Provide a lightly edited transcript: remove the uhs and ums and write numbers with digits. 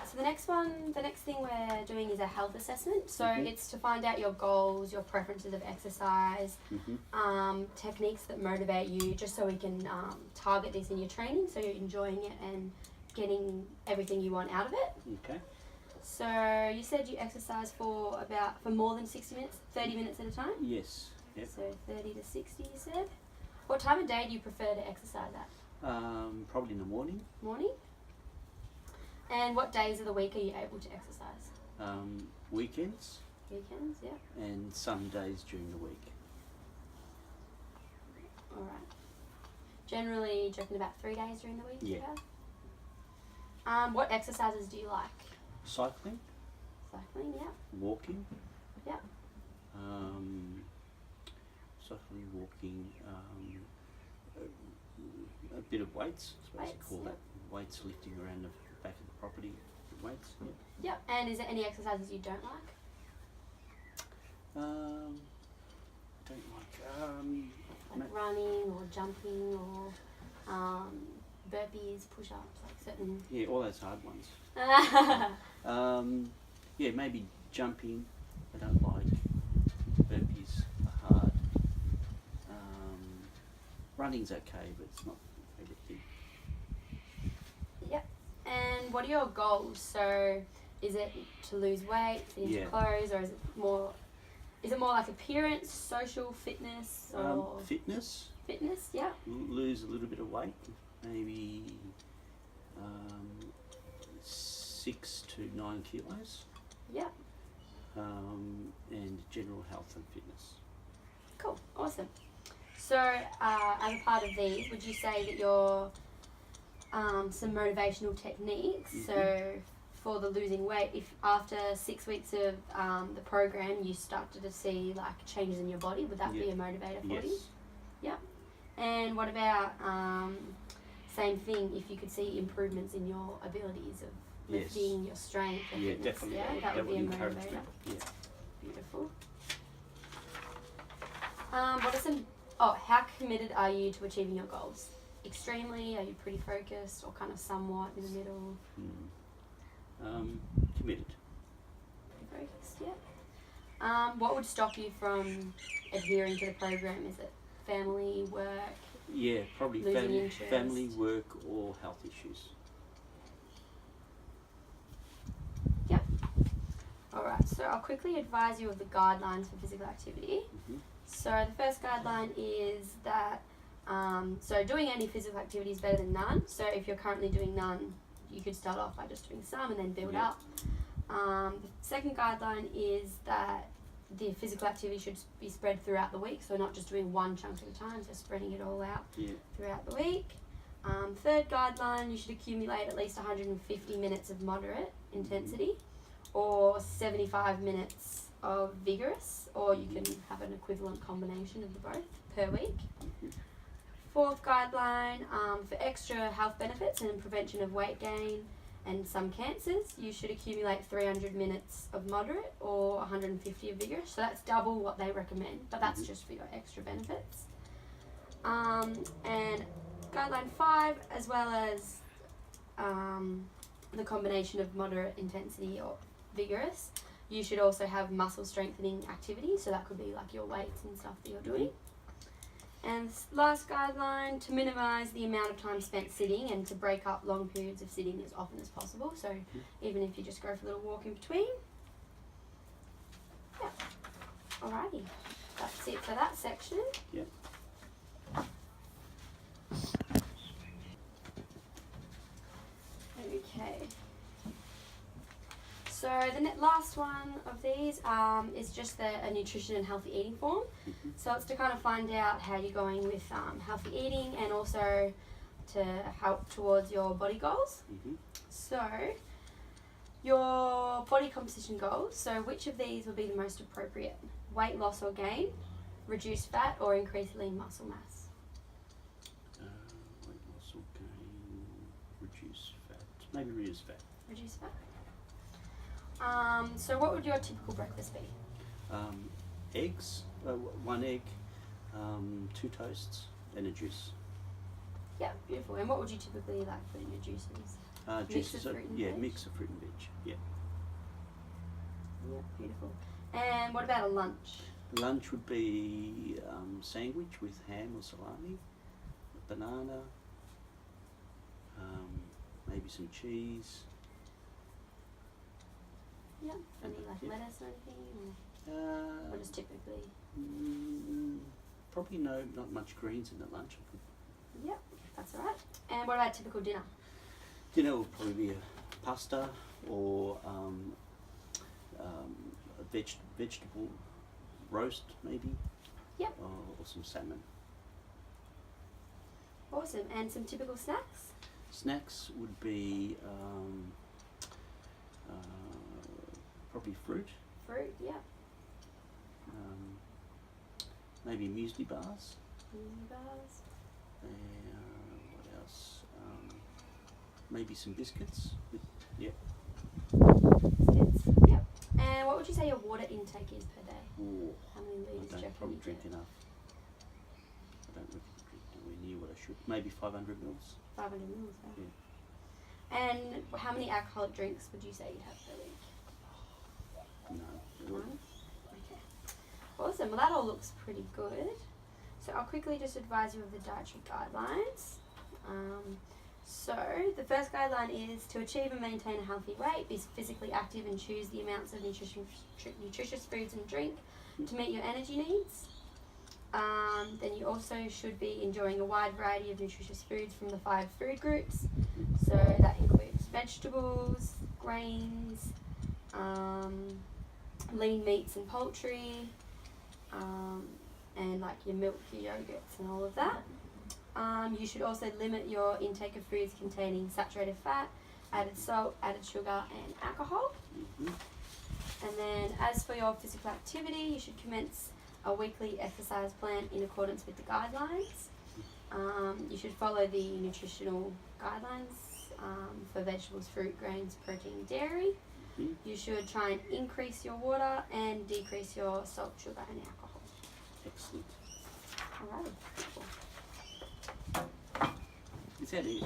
Alright, so the next thing we're doing is a health assessment. So it's to find out your goals, your preferences of exercise, techniques that motivate you, just so we can target this in your training so you're enjoying it and getting everything you want out of it. Okay. So you said you exercise for more than 60 minutes, 30 minutes at a time? Yes. Yep. So 30 to 60 you said. What time of day do you prefer to exercise at? Probably in the morning. Morning? And what days of the week are you able to exercise? Weekends. Weekends, yeah. And some days during the week. Alright. Generally, do you reckon about 3 days during the week? Yeah. What exercises do you like? Cycling. Cycling, yeah. Walking. Yeah. Cycling, walking, a bit of weights, I suppose you call that. Weights lifting around the back of the property, weights. Yeah. Yep. And is there any exercises you don't like? Like running or jumping or burpees, push-ups, like certain. Yeah, all those hard ones. Yeah, maybe jumping. I don't like burpees. Are hard. Running's okay, but it's not everything. Yep. And what are your goals? So, is it to lose weight, fit into clothes, or is it more like appearance, social, fitness, or fitness? Fitness, yeah. Lose a little bit of weight, maybe 6 to 9 kilos. Yeah. And general health and fitness. Cool, awesome. So, as a part of these, would you say that your some motivational techniques? So, for the losing weight, if after 6 weeks of the program you started to see like changes in your body, would that be a motivator for you? Yeah. And what about same thing? If you could see improvements in your abilities of lifting, your strength, and fitness, definitely. Yeah, that would be a encourage motivator. me. Yeah. Beautiful. What are some? How committed are you to achieving your goals? Extremely? Are you pretty focused, or kind of somewhat in the middle? Committed. Pretty focused, yeah. What would stop you from adhering to the program? Is it family, work? Yeah, probably losing family, work, or health issues. Yep. Alright, so I'll quickly advise you of the guidelines for physical activity. So the first guideline is that so doing any physical activity is better than none. So if you're currently doing none, you could start off by just doing some and then build up. The second guideline is that the physical activity should be spread throughout the week, so not just doing one chunk at a time, so spreading it all out throughout the week. Third guideline, you should accumulate at least 150 minutes of moderate intensity or 75 minutes of vigorous, or you can have an equivalent combination of the both per week. Fourth guideline, for extra health benefits and prevention of weight gain and some cancers, you should accumulate 300 minutes of moderate or 150 of vigorous. So that's double what they recommend, but that's just for your extra benefits. And guideline 5, as well as the combination of moderate intensity or vigorous, you should also have muscle strengthening activity. So that could be like your weights and stuff that you're doing. And last guideline, to minimise the amount of time spent sitting and to break up long periods of sitting as often as possible. So even if you just go for a little walk in between. Yeah. Alrighty. That's it for that section. Yeah. Okay. So the last one of these is just a nutrition and healthy eating form. So it's to kind of find out how you're going with healthy eating and also to help towards your body goals. So your body composition goals, so which of these would be the most appropriate? Weight loss or gain, reduce fat, or increase lean muscle mass? Weight loss or gain, reduce fat. Maybe reduce fat. Reduce fat. So what would your typical breakfast be? Eggs, 1 egg, 2 toasts, and a juice. Yeah, beautiful. And what would you typically like put in your juices? Mix of So, fruit and yeah, veg? mix of fruit and veg. Yeah. Yeah, beautiful. And what about a lunch? Lunch would be sandwich with ham or salami, banana, maybe some cheese. Yeah. Any like Yeah. lettuce or anything? Or just typically? Probably not much greens in the lunch. Yep, that's alright. And what about typical dinner? Dinner will probably be a pasta or a vegetable roast maybe. Yep. Or some salmon. Awesome. And some typical snacks? Snacks would be probably fruit. Fruit, yeah. Maybe muesli bars. Muesli bars. What else? Maybe some biscuits. Yeah. Biscuits, yep. And what would you say your water intake is per day? Ooh, How many I litres do you don't reckon probably you drink get? enough. I don't drink nowhere near what I should. Maybe 500 mils. 500 mils, wow. Yeah. And how many alcoholic drinks would you say you'd have per week? No. None? Okay. Awesome. Well, that all looks pretty good. So I'll quickly just advise you of the dietary guidelines. So the first guideline is to achieve and maintain a healthy weight, be physically active and choose the amounts of nutritious foods and drink to meet your energy needs. Then you also should be enjoying a wide variety of nutritious foods from the 5 food groups. So that includes vegetables, grains, lean meats and poultry, and like your milk, your yogurts and all of that. You should also limit your intake of foods containing saturated fat, added salt, added sugar and alcohol. And then as for your physical activity, you should commence a weekly exercise plan in accordance with the guidelines. You should follow the nutritional guidelines for vegetables, fruit, grains, protein, dairy. You should try and increase your water and decrease your salt, sugar and alcohol. Excellent. Alright. Is that it?